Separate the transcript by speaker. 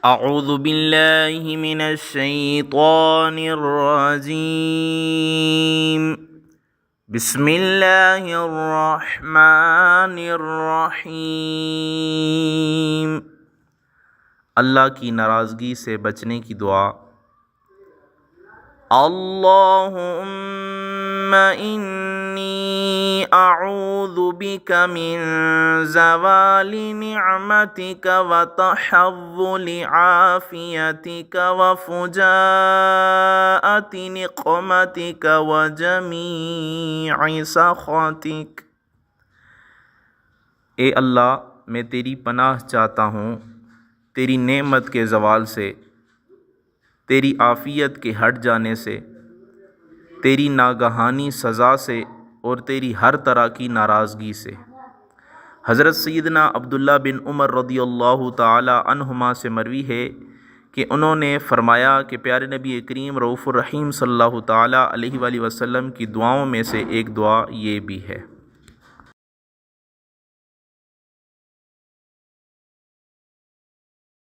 Speaker 1: اعوذ باللہ من الشیطان الرجیم بسم اللہ الرحمن الرحیم۔ اللہ کی ناراضگی سے بچنے کی دعا۔ اللہم انی اعوذ بک من زوال نعمتک وتحول عافیتک وفجاءۃ نقمتک وجمیع سخطک۔ اے اللہ، میں تیری پناہ چاہتا ہوں تیری نعمت کے زوال سے، تیری عافیت کے ہٹ جانے سے، تیری ناگہانی سزا سے اور تیری ہر طرح کی ناراضگی سے۔ حضرت سیدنا عبداللہ بن عمر رضی اللہ تعالی عنہما سے مروی ہے کہ انہوں نے فرمایا کہ پیارے نبی کریم رؤوف الرحیم صلی اللہ تعالی علیہ وآلہ وسلم کی دعاؤں میں سے ایک دعا یہ بھی ہے۔